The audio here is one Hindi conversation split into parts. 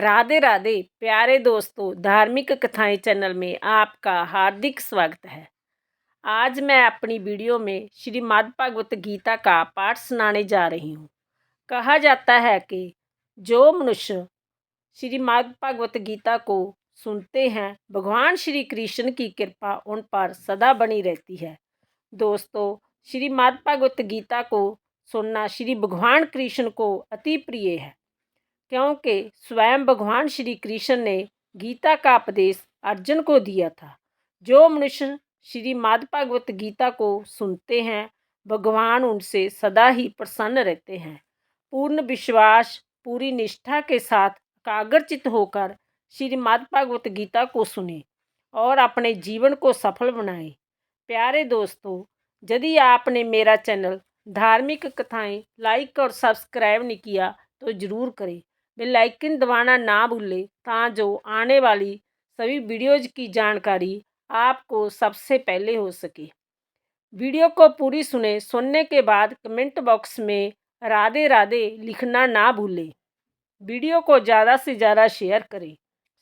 राधे राधे प्यारे दोस्तों, धार्मिक कथाएं चैनल में आपका हार्दिक स्वागत है। आज मैं अपनी वीडियो में श्रीमद् भागवत गीता का पाठ सुनाने जा रही हूँ। कहा जाता है कि जो मनुष्य श्रीमद् भागवत गीता को सुनते हैं, भगवान श्री कृष्ण की कृपा उन पर सदा बनी रहती है। दोस्तों, श्रीमद् भागवत गीता को सुनना श्री भगवान कृष्ण को अति प्रिय है, क्योंकि स्वयं भगवान श्री कृष्ण ने गीता का उपदेश अर्जुन को दिया था। जो मनुष्य श्रीमद् भागवत गीता को सुनते हैं, भगवान उनसे सदा ही प्रसन्न रहते हैं। पूर्ण विश्वास, पूरी निष्ठा के साथ एकाग्रचित होकर श्रीमद् भागवत गीता को सुने और अपने जीवन को सफल बनाएं। प्यारे दोस्तों, यदि आपने मेरा चैनल धार्मिक कथाएं लाइक और सब्सक्राइब नहीं किया तो ज़रूर करें। बेल आइकन दबाना ना भूलें ताकि आने वाली सभी वीडियोज़ की जानकारी आपको सबसे पहले हो सके। वीडियो को पूरी सुनने के बाद कमेंट बॉक्स में राधे राधे लिखना ना भूलें। वीडियो को ज़्यादा से ज़्यादा शेयर करें।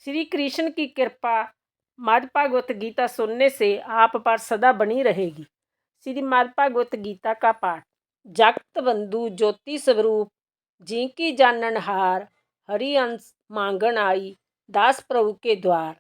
श्री कृष्ण की कृपा श्रीमद् भागवत गीता सुनने से आप पर सदा बनी रहेगी। श्रीमद् भागवत गीता का पाठ। जगत बंधु ज्योति स्वरूप, जिनकी जानन हार, हरि अंश मांगन आई, दास प्रभु के द्वार।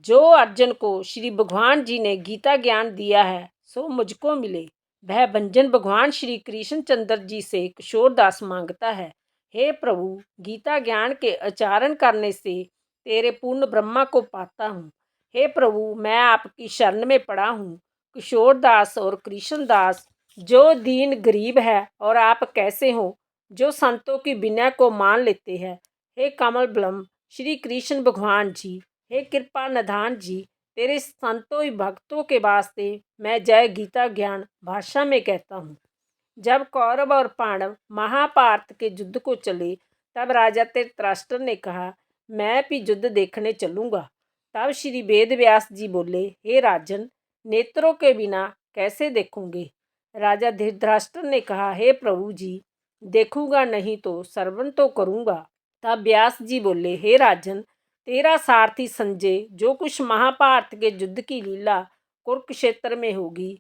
जो अर्जुन को श्री भगवान जी ने गीता ज्ञान दिया है, सो मुझको मिले। वह भंजन भगवान श्री कृष्ण चंद्र जी से किशोर दास मांगता है। हे प्रभु, गीता ज्ञान के उच्चारण करने से तेरे पूर्ण ब्रह्मा को पाता हूँ। हे प्रभु, मैं आपकी शरण में पड़ा हूँ। किशोर दास और कृष्ण दास, जो दीन गरीब है, और आप कैसे हो, जो संतों की विनय को मान लेते हैं। हे कमल ब्रह्म श्री कृष्ण भगवान जी, हे कृपा निधान जी, तेरे संतों भक्तों के वास्ते मैं जय गीता ज्ञान भाषा में कहता हूँ। जब कौरव और पांडव महाभारत के युद्ध को चले, तब राजा धृतराष्ट्र ने कहा, मैं भी युद्ध देखने चलूँगा। तब श्री वेद व्यास जी बोले, हे राजन, नेत्रों के बिना कैसे देखूंगे। राजा धृतराष्ट्र ने कहा, हे प्रभु जी, देखूंगा नहीं तो श्रवण तो करूँगा। तब व्यास जी बोले, हे राजन, तेरा सारथी संजय जो कुछ महाभारत के युद्ध की लीला कुरुक्षेत्र में होगी,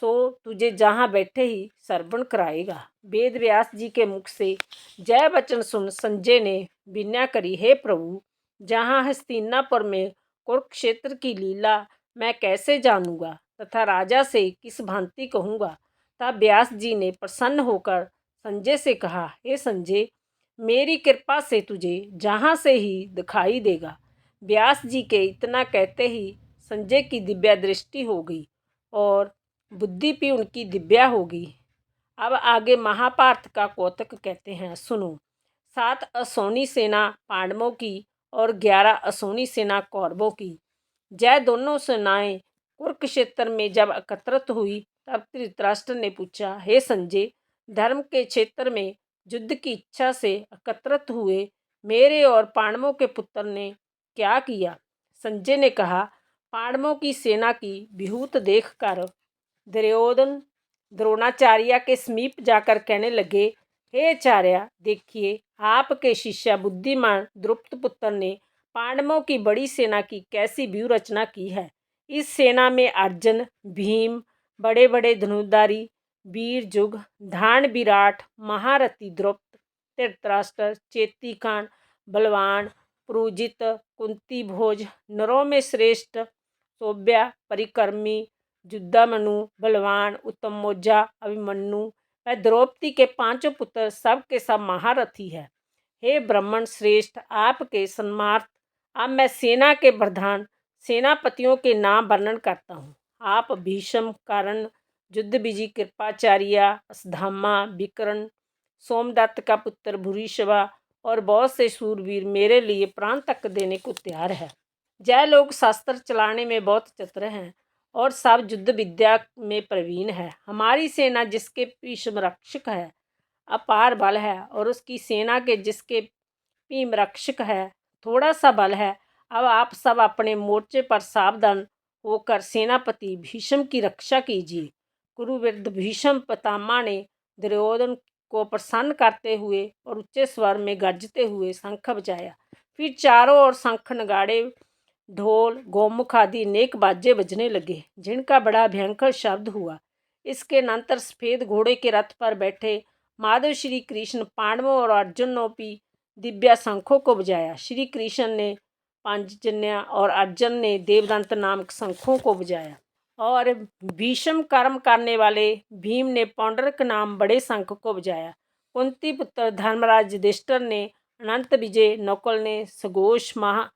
सो तुझे जहाँ बैठे ही श्रवण कराएगा। वेद व्यास जी के मुख से जय वचन सुन संजय ने विनय करी, हे प्रभु, जहाँ हस्तिनापुर में कुरुक्षेत्र की लीला मैं कैसे जानूंगा तथा राजा से किस भांति कहूँगा। तब व्यास जी ने प्रसन्न होकर संजय से कहा, हे संजय, मेरी कृपा से तुझे जहाँ से ही दिखाई देगा। व्यास जी के इतना कहते ही संजय की दिव्या दृष्टि हो गई और बुद्धि भी उनकी दिव्या होगी। अब आगे महाभारत का कौतक कहते हैं, सुनो। 7 असोनी सेना पांडवों की और 11 असोनी सेना कौरवों की। जय दोनों सेनाएं कुरुक्षेत्र में जब एकत्रित हुई, तब धृतराष्ट्र ने पूछा, हे संजय, धर्म के क्षेत्र में युद्ध की इच्छा से एकत्रित हुए मेरे और पांडवों के पुत्र ने क्या किया। संजय ने कहा, पांडवों की सेना की व्यूहत देखकर दुर्योधन द्रोणाचार्य के समीप जाकर कहने लगे, हे आचार्य, देखिए, आपके शिष्य बुद्धिमान द्रुपद पुत्र ने पांडवों की बड़ी सेना की कैसी व्यूह रचना की है। इस सेना में अर्जुन, भीम, बड़े बड़े धनुर्धारी वीर जुग, धान विराट, महारथी द्रुपद, धृतराष्ट्र, चेतीखान, बलवान, पुरुजित, कुंती भोज, नरों में श्रेष्ठ सौभ्य, परिकर्मी, युद्धामनु, बलवान, उत्तम मौजा, अभिमन्यु व द्रौपदी के 5 पुत्र सब के सब महारथी है। हे ब्राह्मण श्रेष्ठ, आपके सम्मानार्थ अब मैं सेना के प्रधान सेनापतियों के नाम वर्णन करता हूँ। आप भीष्म, कर्ण, युद्ध विजय, कृपाचार्य, अश्वत्थामा, विकर्ण, सोमदत्त का पुत्र भूरिश्रवा और बहुत से सूरवीर मेरे लिए प्राण तक देने को तैयार है। जय लोग शास्त्र चलाने में बहुत चतुर हैं और सब युद्ध विद्या में प्रवीण है। हमारी सेना जिसके भीष्म रक्षक है, अपार बल है, और उसकी सेना के जिसके भीम रक्षक है, थोड़ा सा बल है। अब आप सब अपने मोर्चे पर सावधान होकर सेनापति भीष्म की रक्षा कीजिए। कुरुवृद्ध भीष्म पितामह ने दुर्योधन को प्रसन्न करते हुए और उच्च स्वर में गर्जते हुए शंख बजाया। फिर चारों ओर शंख नगाड़े ढोल गोमुख आदि अनेक बाजे बजने लगे, जिनका बड़ा भयंकर शब्द हुआ। इसके अनंतर सफेद घोड़े के रथ पर बैठे माधव श्री कृष्ण पांडवों और अर्जुनों की दिव्या शंखों को बजाया। श्री कृष्ण ने पांचजन्य और अर्जुन ने देवदंत नामक शंखों को बजाया और भीषम कर्म करने वाले भीम ने पौंडरक नाम बड़े शंख को बजाया। कुंती पुत्र धर्मराज युधिष्ठिर ने अनंत विजय, नकुल ने सघोष, महा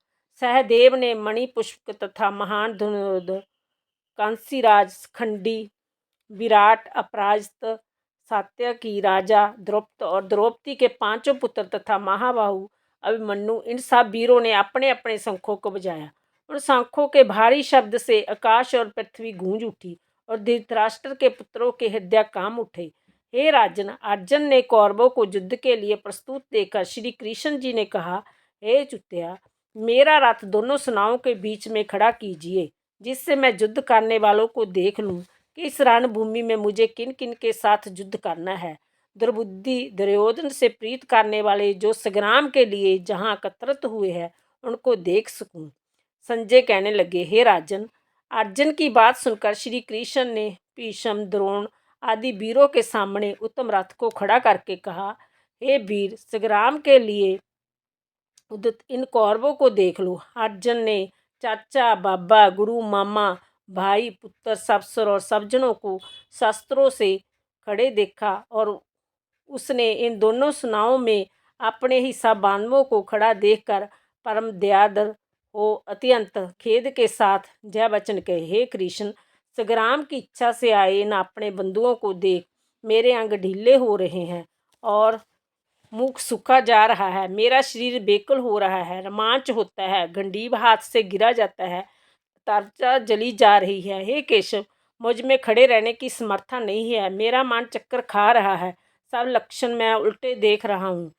सहदेव ने मणिपुष्प तथा महान धनुर्धर कांसीराज, खंडी, विराट, अपराजित, सात्यकी, राजा द्रुपद और द्रौपदी के पांचों पुत्र तथा महाबाहु अभिमन्यु, इन सब वीरों ने अपने अपने शंखों को बजाया। उन शंखों के भारी शब्द से आकाश और पृथ्वी गूंज उठी और धृतराष्ट्र के पुत्रों के हृदय कांप उठे। हे राजन, अर्जुन ने कौरवों को युद्ध के लिए प्रस्तुत देखकर श्री कृष्ण जी ने कहा, हे चुतिया, मेरा रथ दोनों सेनाओं के बीच में खड़ा कीजिए, जिससे मैं युद्ध करने वालों को देख लूं कि इस रणभूमि में मुझे किन किन के साथ युद्ध करना है। दुर्बुद्धि दुर्योधन से प्रीत करने वाले जो संग्राम के लिए जहाँ एकत्रित हुए हैं, उनको देख सकूं। संजय कहने लगे, हे राजन, अर्जुन की बात सुनकर श्री कृष्ण ने भीष्म, द्रोण आदि वीरों के सामने उत्तम रथ को खड़ा करके कहा, हे वीर, संग्राम के लिए उदित इन कौरवों को देख लो। अर्जुन ने चाचा, बाबा, गुरु, मामा, भाई, पुत्र, ससुर और सब जनों को शस्त्रों से खड़े देखा और उसने इन दोनों सेनाओं में अपने ही सब बांधवों को खड़ा देखकर परम दयादर हो अत्यंत खेद के साथ जय वचन कहे, हे कृष्ण, संग्राम की इच्छा से आए इन अपने बंधुओं को देख मेरे अंग ढीले हो रहे हैं और मुख सूखा जा रहा है, मेरा शरीर बेकुल हो रहा है, रोमांच होता है, गंडीव हाथ से गिरा जाता है, त्वचा जली जा रही है। हे केशव, मुझ में खड़े रहने की समर्था नहीं है, मेरा मन चक्कर खा रहा है, सब लक्षण मैं उल्टे देख रहा हूँ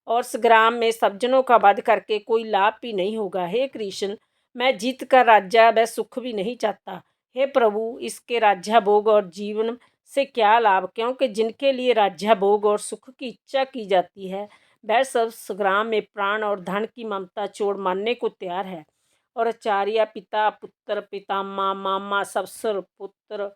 और संग्राम में सब जनों का वध करके कोई लाभ भी नहीं होगा। हे कृष्ण, मैं जीत कर राज्य व सुख भी नहीं चाहता। हे प्रभु, इसके राज्य भोग और जीवन से क्या लाभ, क्योंकि जिनके लिए राज्य भोग और सुख की इच्छा की जाती है वह सब संग्राम में प्राण और धन की ममता छोड़ मारने को तैयार है। और आचार्य, पिता, पुत्र, पितामह, मामा, ससुर, पुत्र,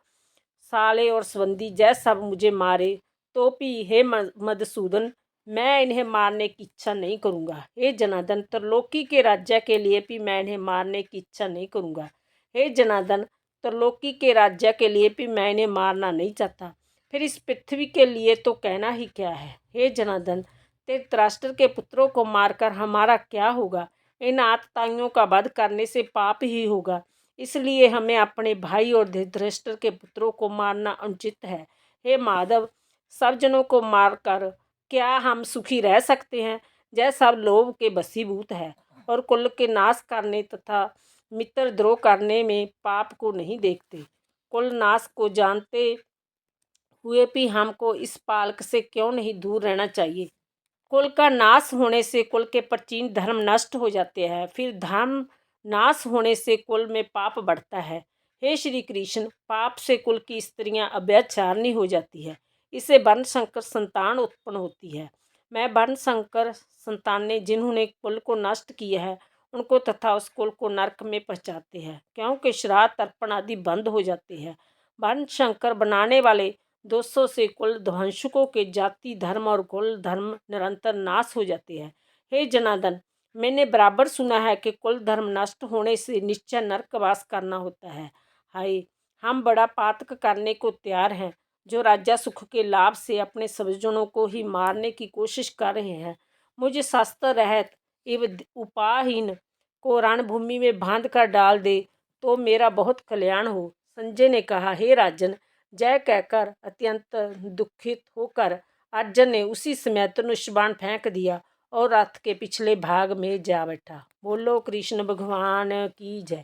साले और संबंधी जय सब मुझे मारे तो भी हे मधुसूदन, मैं इन्हें मारने की इच्छा नहीं करूँगा। हे जनार्दन, त्रिलोकी के राज्य के लिए भी मैं इन्हें मारने की इच्छा नहीं करूँगा। हे जनार्दन, त्रिलोकी के राज्य के लिए भी मैं इन्हें मारना नहीं चाहता, फिर इस पृथ्वी के लिए तो कहना ही क्या है। हे जनार्दन, धृतराष्ट्र के पुत्रों को मारकर हमारा क्या होगा, इन आतताइयों का वध करने से पाप ही होगा, इसलिए हमें अपने भाई और धृतराष्ट्र के पुत्रों को मारना अनुचित है। हे माधव, सब जनों को मारकर क्या हम सुखी रह सकते हैं? यह सब लोभ के वशीभूत है और कुल के नाश करने तथा मित्र द्रोह करने में पाप को नहीं देखते। कुल नाश को जानते हुए भी हमको इस पालक से क्यों नहीं दूर रहना चाहिए। कुल का नाश होने से कुल के प्राचीन धर्म नष्ट हो जाते हैं, फिर धर्म नाश होने से कुल में पाप बढ़ता है। हे श्री कृष्ण, पाप से कुल की स्त्रियां अव्याचारणी हो जाती है, इससे वर्ण संकर संतान उत्पन्न होती है। मैं वर्ण संकर संतानें जिन्होंने कुल को नष्ट किया है उनको तथा उस कुल को नरक में पहुँचाते हैं, क्योंकि श्राद्ध तर्पण आदि बंद हो जाते हैं। वर्ण संकर बनाने वाले दोषों से कुल ध्वंसकों के जाति धर्म और कुल धर्म निरंतर नाश हो जाते हैं। हे जनार्दन, मैंने बराबर सुना है कि कुल धर्म नष्ट होने से निश्चय नरकवास करना होता है। हाय, हम बड़ा पातक करने को तैयार हैं, जो राज्य सुख के लाभ से अपने स्वजनों को ही मारने की कोशिश कर रहे हैं। मुझे शास्त्र रहित एवं उपायहीन को रणभूमि में बांध कर डाल दे तो मेरा बहुत कल्याण हो। संजय ने कहा, हे राजन, जय कहकर अत्यंत दुखित होकर अर्जुन ने उसी समय धनुष बाण फेंक दिया और रथ के पिछले भाग में जा बैठा। बोलो कृष्ण भगवान की जय।